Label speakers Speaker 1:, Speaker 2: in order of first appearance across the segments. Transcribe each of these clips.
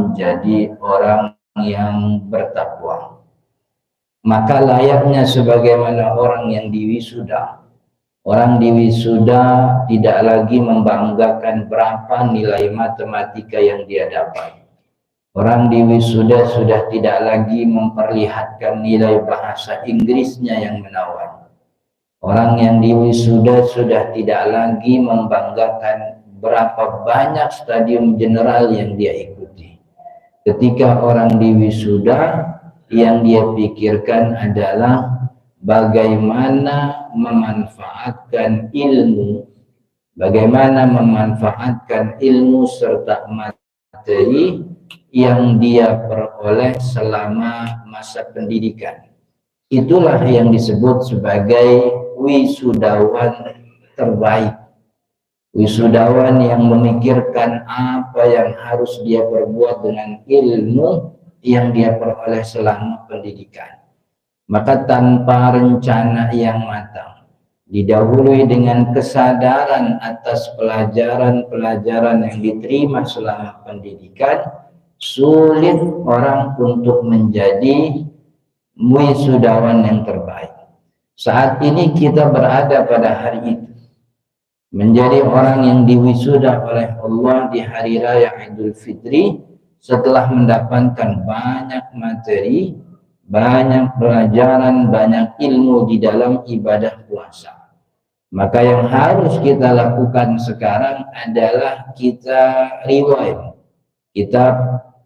Speaker 1: menjadi orang yang bertakwa. Maka layaknya sebagaimana orang yang diwisuda. Orang diwisuda tidak lagi membanggakan berapa nilai matematika yang dia dapat. Orang diwisuda sudah tidak lagi memperlihatkan nilai bahasa Inggrisnya yang menawan. Orang yang diwisuda sudah tidak lagi membanggakan berapa banyak stadium general yang dia ikuti. Ketika orang diwisuda, yang dia pikirkan adalah bagaimana memanfaatkan ilmu, bagaimana memanfaatkan ilmu serta materi yang dia peroleh selama masa pendidikan. Itulah yang disebut sebagai wisudawan terbaik. Wisudawan yang memikirkan apa yang harus dia perbuat dengan ilmu yang dia peroleh selama pendidikan. Maka tanpa rencana yang matang, didahului dengan kesadaran atas pelajaran-pelajaran yang diterima selama pendidikan, sulit orang untuk menjadi wisudawan yang terbaik. Saat ini kita berada pada hari itu, menjadi orang yang diwisuda oleh Allah di hari raya Idul Fitri setelah mendapatkan banyak materi, banyak pelajaran, banyak ilmu di dalam ibadah puasa. Maka yang harus kita lakukan sekarang adalah kita rewind, kita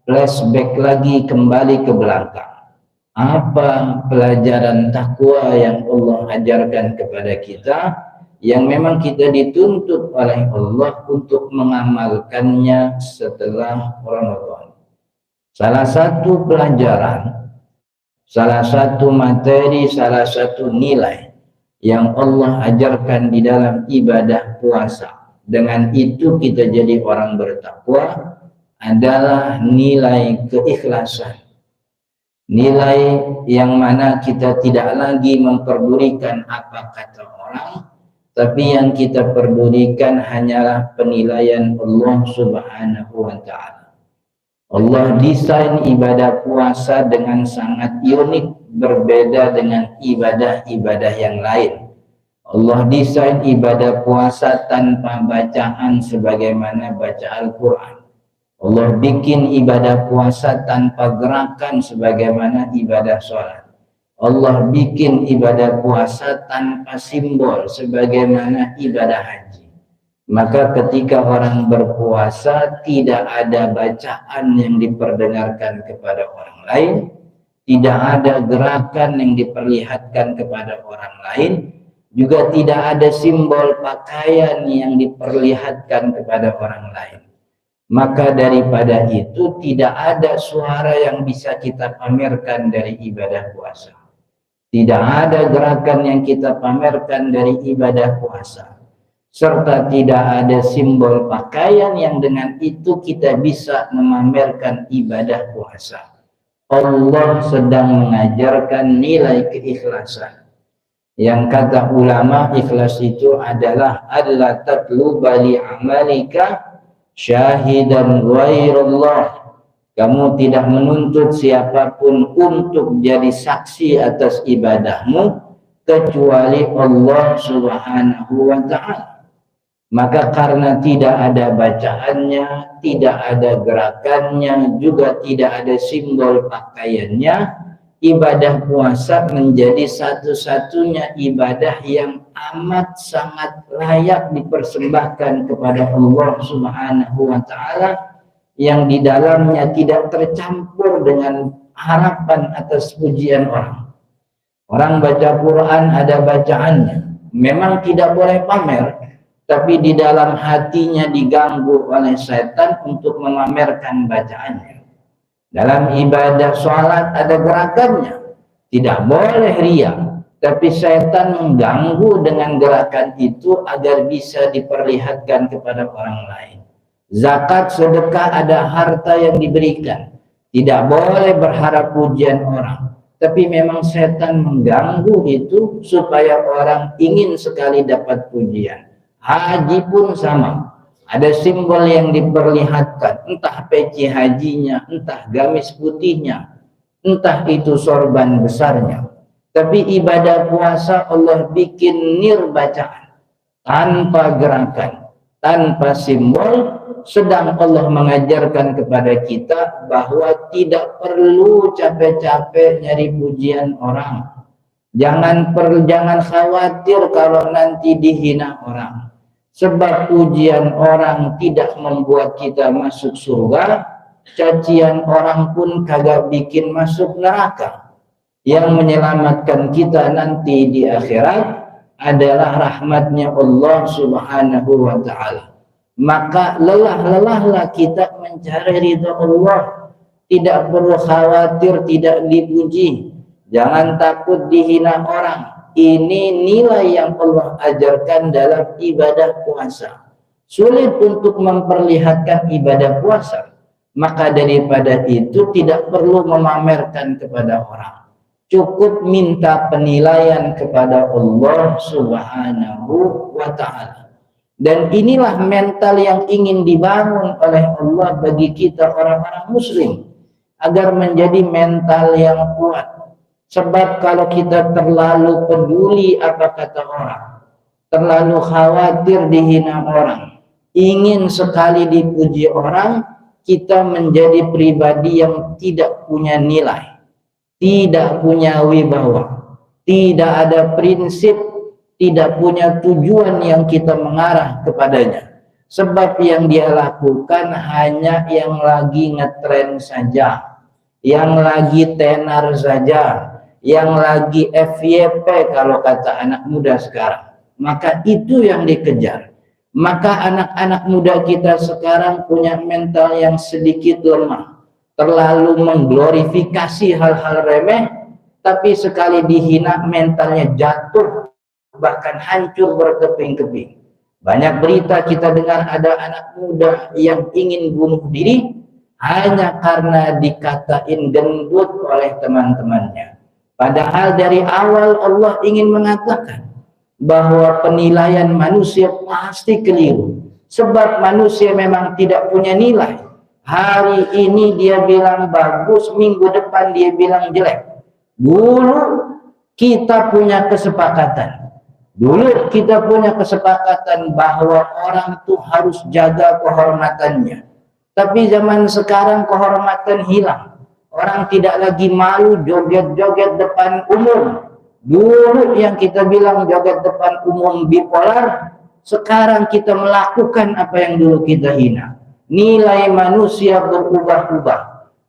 Speaker 1: flashback lagi, kembali ke belakang. Apa pelajaran takwa yang Allah ajarkan kepada kita, yang memang kita dituntut oleh Allah untuk mengamalkannya setelah Ramadan. Salah satu pelajaran, salah satu materi, salah satu nilai yang Allah ajarkan di dalam ibadah puasa, dengan itu kita jadi orang bertakwa, adalah nilai keikhlasan. Nilai yang mana kita tidak lagi memperdulikan apa kata orang, tapi yang kita pedulikan hanyalah penilaian Allah Subhanahu wa Ta'ala. Allah desain ibadah puasa dengan sangat unik, berbeda dengan ibadah-ibadah yang lain. Allah desain ibadah puasa tanpa bacaan sebagaimana baca Al-Quran. Allah bikin ibadah puasa tanpa gerakan sebagaimana ibadah sholat. Allah bikin ibadah puasa tanpa simbol sebagaimana ibadah haji. Maka ketika orang berpuasa tidak ada bacaan yang diperdengarkan kepada orang lain, tidak ada gerakan yang diperlihatkan kepada orang lain, juga tidak ada simbol pakaian yang diperlihatkan kepada orang lain. Maka daripada itu tidak ada suara yang bisa kita pamerkan dari ibadah puasa. Tidak ada gerakan yang kita pamerkan dari ibadah puasa. Serta tidak ada simbol pakaian yang dengan itu kita bisa memamerkan ibadah puasa. Allah sedang mengajarkan nilai keikhlasan. Yang kata ulama, ikhlas itu adalah alla tatluba li amalika syahidan ghairullah. Kamu tidak menuntut siapapun untuk jadi saksi atas ibadahmu kecuali Allah Subhanahu wa Ta'ala. Maka karena tidak ada bacaannya, tidak ada gerakannya, juga tidak ada simbol pakaiannya, ibadah puasa menjadi satu-satunya ibadah yang amat sangat layak dipersembahkan kepada Allah Subhanahu wa Ta'ala, yang di dalamnya tidak tercampur dengan harapan atas pujian orang. Orang baca Quran ada bacaannya, memang tidak boleh pamer, tapi di dalam hatinya diganggu oleh setan untuk memamerkan bacaannya. Dalam ibadah sholat ada gerakannya, tidak boleh ria, tapi setan mengganggu dengan gerakan itu agar bisa diperlihatkan kepada orang lain. Zakat, sedekah, ada harta yang diberikan, tidak boleh berharap pujian orang, tapi memang setan mengganggu itu supaya orang ingin sekali dapat pujian. Haji pun sama. Ada simbol yang diperlihatkan, entah peci hajinya, entah gamis putihnya, entah itu sorban besarnya. Tapi ibadah puasa Allah bikin nir bacaan, tanpa gerakan, tanpa simbol, sedang Allah mengajarkan kepada kita bahwa tidak perlu capek-capek nyari pujian orang. Jangan khawatir kalau nanti dihina orang. Sebab pujian orang tidak membuat kita masuk surga, cacian orang pun kagak bikin masuk neraka. Yang menyelamatkan kita nanti di akhirat adalah rahmatnya Allah Subhanahu wa ta'ala. Maka lelah-lelahlah kita mencari ridha Allah. Tidak perlu khawatir tidak dipuji. Jangan takut dihina orang. Ini nilai yang Allah ajarkan dalam ibadah puasa. Sulit untuk memperlihatkan ibadah puasa. Maka daripada itu tidak perlu memamerkan kepada orang. Cukup minta penilaian kepada Allah Subhanahu wa ta'ala. Dan inilah mental yang ingin dibangun oleh Allah bagi kita orang-orang muslim. Agar menjadi mental yang kuat. Sebab kalau kita terlalu peduli apa kata orang, terlalu khawatir dihina orang, ingin sekali dipuji orang, kita menjadi pribadi yang tidak punya nilai, tidak punya wibawa, tidak ada prinsip, tidak punya tujuan yang kita mengarah kepadanya. Sebab yang dia lakukan hanya yang lagi ngetren saja, yang lagi tenar saja, yang lagi FYP kalau kata anak muda sekarang. Maka itu yang dikejar. Maka anak-anak muda kita sekarang punya mental yang sedikit lemah, terlalu mengglorifikasi hal-hal remeh, tapi sekali dihina mentalnya jatuh, bahkan hancur berkeping-keping. Banyak berita kita dengar ada anak muda yang ingin bunuh diri hanya karena dikatain gendut oleh teman-temannya. Padahal dari awal Allah ingin mengatakan bahwa penilaian manusia pasti keliru. Sebab manusia memang tidak punya nilai. Hari ini dia bilang bagus, minggu depan dia bilang jelek. Dulu kita punya kesepakatan. Bahwa orang tuh harus jaga kehormatannya. Tapi zaman sekarang kehormatan hilang. Orang tidak lagi malu joget-joget depan umum. Dulu yang kita bilang joget depan umum bipolar, sekarang kita melakukan apa yang dulu kita hina. Nilai manusia berubah-ubah.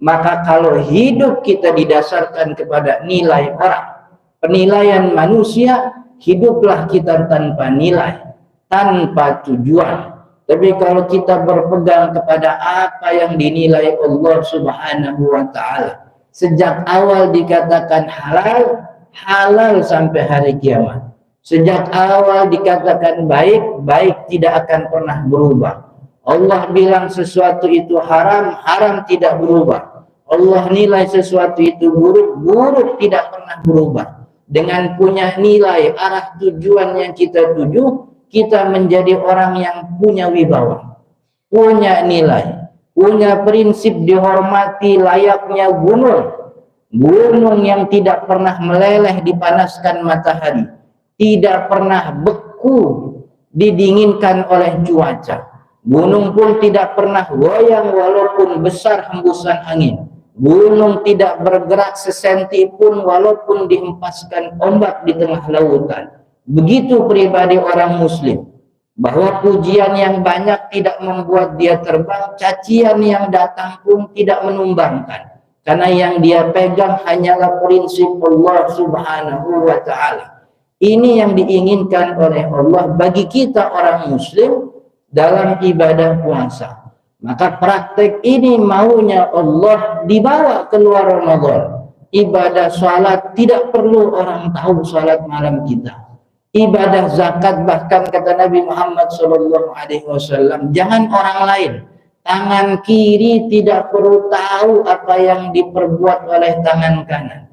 Speaker 1: Maka kalau hidup kita didasarkan kepada nilai orang, penilaian manusia, hiduplah kita tanpa nilai, tanpa tujuan. Tapi kalau kita berpegang kepada apa yang dinilai Allah Subhanahu wa ta'ala, sejak awal dikatakan halal, halal sampai hari kiamat. Sejak awal dikatakan baik, baik tidak akan pernah berubah. Allah bilang sesuatu itu haram, haram tidak berubah. Allah nilai sesuatu itu buruk, buruk tidak pernah berubah. Dengan punya nilai, arah tujuan yang kita tuju, kita menjadi orang yang punya wibawa, punya nilai, punya prinsip, dihormati layaknya gunung yang tidak pernah meleleh dipanaskan matahari, tidak pernah beku didinginkan oleh cuaca. Gunung pun tidak pernah goyang walaupun besar hembusan angin. Gunung tidak bergerak sesenti pun walaupun dihempaskan ombak di tengah lautan. Begitu pribadi orang muslim, bahwa pujian yang banyak tidak membuat dia terbang, cacian yang datang pun tidak menumbangkan, karena yang dia pegang hanyalah prinsip Allah Subhanahu wa ta'ala. Ini yang diinginkan oleh Allah bagi kita orang muslim dalam ibadah puasa. Maka praktek ini maunya Allah dibawa keluar Ramadan. Ibadah salat tidak perlu orang tahu salat malam kita. Ibadah zakat, bahkan kata Nabi Muhammad SAW, jangan orang lain, tangan kiri tidak perlu tahu apa yang diperbuat oleh tangan kanan.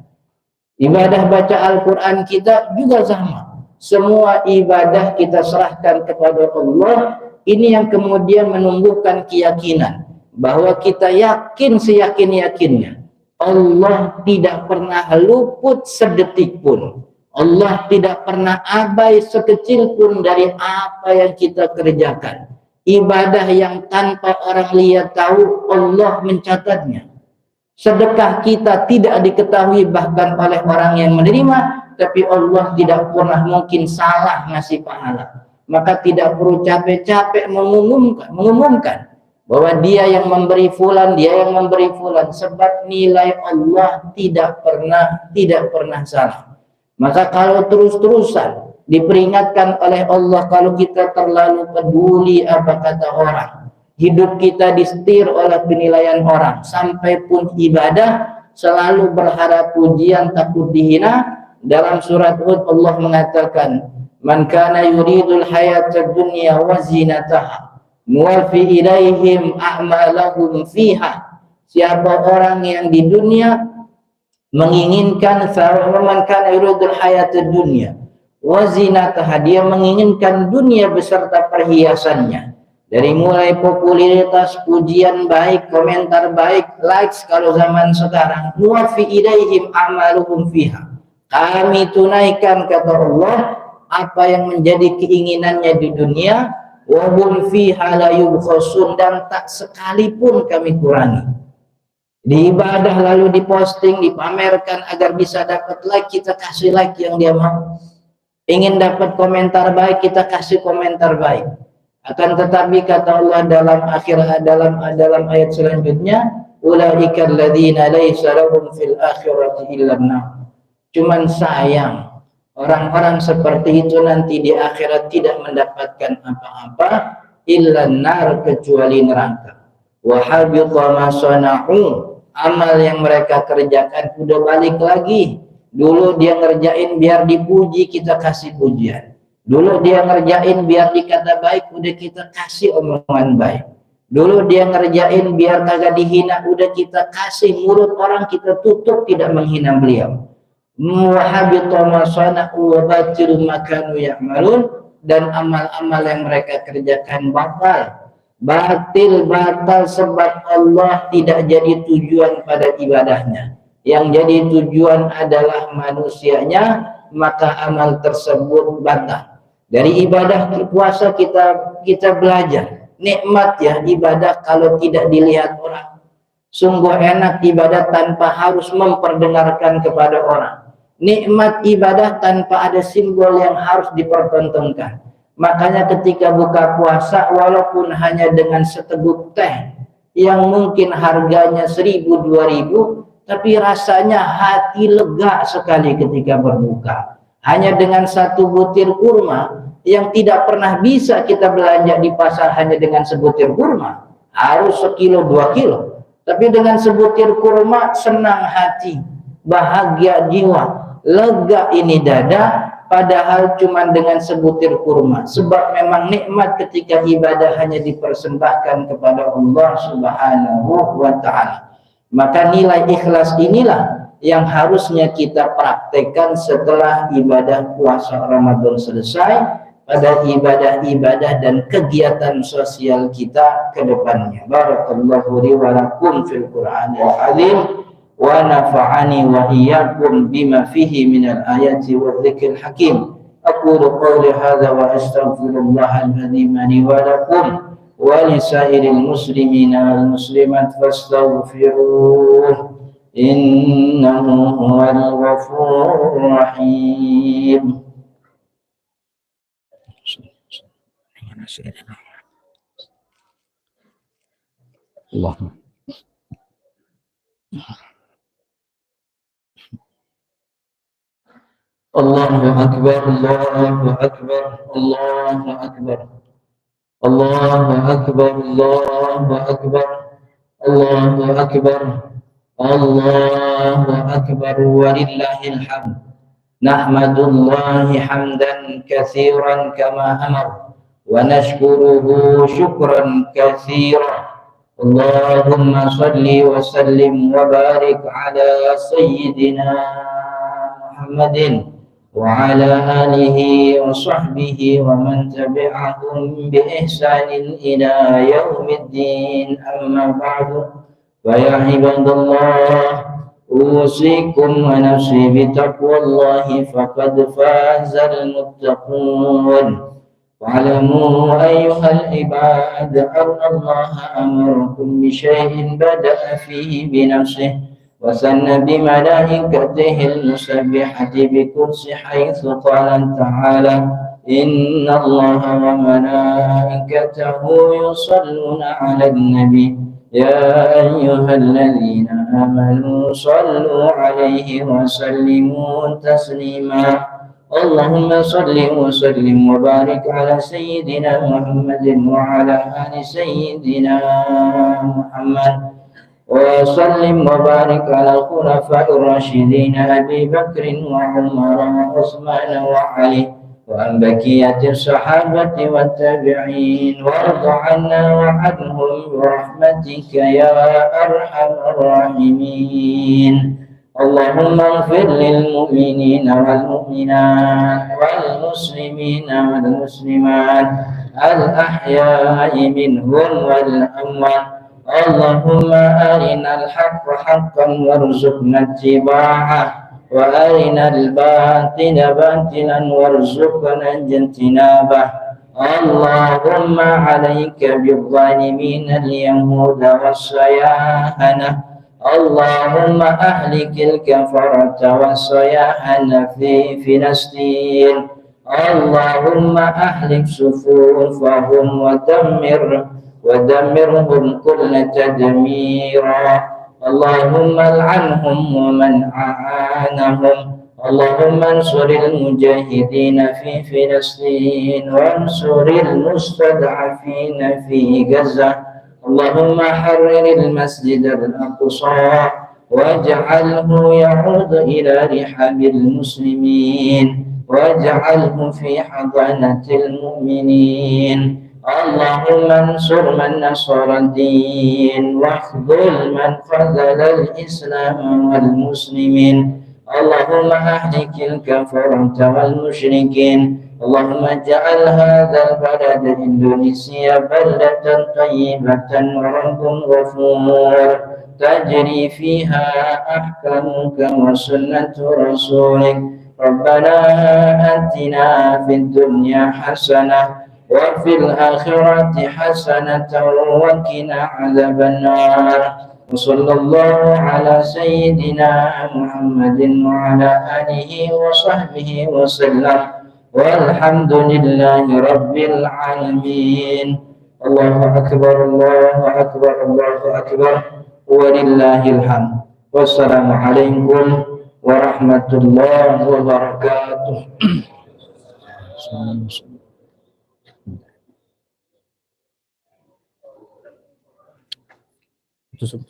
Speaker 1: Ibadah baca Al-Quran kita juga sama. Semua ibadah kita serahkan kepada Allah Ini yang kemudian menumbuhkan keyakinan bahwa kita yakin seyakin-yakinnya Allah tidak pernah luput sedetik pun. Allah tidak pernah abai sekecil pun dari apa yang kita kerjakan. Ibadah yang tanpa orang lihat tahu, Allah mencatatnya. Sedekah kita tidak diketahui bahkan oleh orang yang menerima, tapi Allah tidak pernah mungkin salah ngasih pahala. Maka tidak perlu capek-capek mengumumkan bahwa dia yang memberi fulan, sebab nilai Allah tidak pernah salah. Maka kalau terus-terusan diperingatkan oleh Allah, kalau kita terlalu peduli apa kata orang, hidup kita disetir oleh penilaian orang, sampai pun ibadah selalu berharap pujian takut dihina. Dalam surat Hud Allah mengatakan, man kana yuridul hayatad dunya wa zinataha nuwaffi ilaihim a'malahum fiha. Siapa orang yang di dunia menginginkan, man kana yuridul hayatad dunya wa zinataha, dia menginginkan dunia beserta perhiasannya, dari mulai popularitas, pujian baik, komentar baik, likes kalau zaman sekarang, nuwaffi ilaihim a'maluhum fiha, kami tunaikan kata Allah apa yang menjadi keinginannya di dunia, wa hum fiha la yubkhasun, dan tak sekalipun kami kurangi. Di ibadah lalu diposting, dipamerkan agar bisa dapat like, kita kasih like yang dia mau. Ingin dapat komentar baik, kita kasih komentar baik. Akan tetapi kata Allah dalam ayat selanjutnya, ulaika alladzina laisa lahum fil akhirati illa an-nar. Cuman sayang, orang-orang seperti itu nanti di akhirat tidak mendapatkan apa-apa illa an-nar, kecuali neraka. Wa habita ma sana'u, amal yang mereka kerjakan udah balik lagi. Dulu dia ngerjain biar dipuji, kita kasih pujian. Dulu dia ngerjain biar dikata baik, udah kita kasih omongan baik. Dulu dia ngerjain biar kagak dihina, udah kita kasih mulut orang, kita tutup tidak menghina beliau. Muhabbitu ma sana'u wa batilu ma kanu ya'malun, dan amal-amal yang mereka kerjakan batal sebab Allah tidak jadi tujuan pada ibadahnya. Yang jadi tujuan adalah manusianya, maka amal tersebut batal. Dari ibadah puasa kita belajar nikmat ya ibadah kalau tidak dilihat orang. Sungguh enak ibadah tanpa harus memperdengarkan kepada orang. Nikmat ibadah tanpa ada simbol yang harus dipertontonkan. Makanya ketika buka puasa, walaupun hanya dengan seteguk teh yang mungkin harganya 1.000 2.000, tapi rasanya hati lega sekali ketika berbuka. Hanya dengan satu butir kurma yang tidak pernah bisa kita belanja di pasar hanya dengan sebutir kurma, harus 1 kilo 2 kilo. Tapi dengan sebutir kurma senang hati, bahagia jiwa, lega ini dada, padahal cuma dengan sebutir kurma. Sebab memang nikmat ketika ibadah hanya dipersembahkan kepada Allah Subhanahu wa ta'ala. Maka nilai ikhlas inilah yang harusnya kita praktekkan setelah ibadah puasa Ramadan selesai, pada ibadah-ibadah dan kegiatan sosial kita ke depannya. Barakallahu li wa lakum fil Qur'anil azim wa nafa'ani wa iyyakum bima fihi minal ayati wa dzikril hakim. Aqulu qawli hadza wa astaghfirullahal azim li wa lakum wa li sa'iril muslimina wal muslimat fastaghfiruh innahu huwal ghafurur rahim. Allah. Allahu akbar, Allahu akbar, Allahu akbar, Allahu akbar, Allahu akbar, Allahu akbar, Allahu akbar, walillahil hamd. Nahmadullahi hamdan katsiran kama amar, wa nashkuruhu syukran katsiran. Allahumma salli wa sallim wa barik ala sayyidina Muhammadin وعلى آله وصحبه ومن تبعهم بإحسان إلى يوم الدين. أما بعد، فيا عباد الله، أوصيكم ونفسي بتقوى الله فقد فاز المتقون. واعلموا أيها العباد أن الله أمركم بشيء بدأ فيه بنفسه وثنى بملائكته المسبحة بقدس، حيث قال تعالى: إن الله وملائكته يصلون على النبي يا أيها الذين آمنوا صلوا عليه وسلموا تسليما. اللهم صل وسلم وبارك على سيدنا محمد وعلى آل سيدنا محمد، وسلم وبارك على الخلفاء الراشدين أبي بكر وعمر وعثمان وعلي، وعن بقية الصحابة والتابعين، وارض عنا وعنهم برحمتك يا أرحم الراحمين. اللهم اغفر للمؤمنين والمؤمنات والمسلمين والمسلمات الأحياء منهم والأموات. اللهم أرنا الحق حقا وارزقنا اتباعه، وأرنا الباطل باطلا وارزقنا اجتنابه. اللهم عليك بالظالمين اليهود والصياحنة. اللهم أهلك الكفرة والصياحنة في فلسطين. اللهم أهلك صفوفهم ودمرهم كل تدميرا. اللهم العنهم ومن أعانهم. اللهم انصر المجاهدين في فلسطين وانصر المستضعفين في غزة. اللهم حرر المسجد الأقصى واجعله يعود إلى رحاب المسلمين، واجعله في حضانة المؤمنين. اللهم انصر من نصر الدين واخذل من خذل الإسلام والمسلمين. اللهم أهلك الكفرة والمشركين. اللهم اجعل هذا البلد إندونيسيا بلدة طيبة ورب غفور تجري فيها أحكامك وسنة رسولك. ربنا آتنا في الدنيا حسنة وفي الآخرة حسنة وقنا عذاب النار. وصلى الله على سيدنا محمد وعلى آله وصحبه وسلم، والحمد لله رب العالمين. الله أكبر الله أكبر الله أكبر ولله الحمد. والسلام عليكم ورحمة الله وبركاته. Tutup.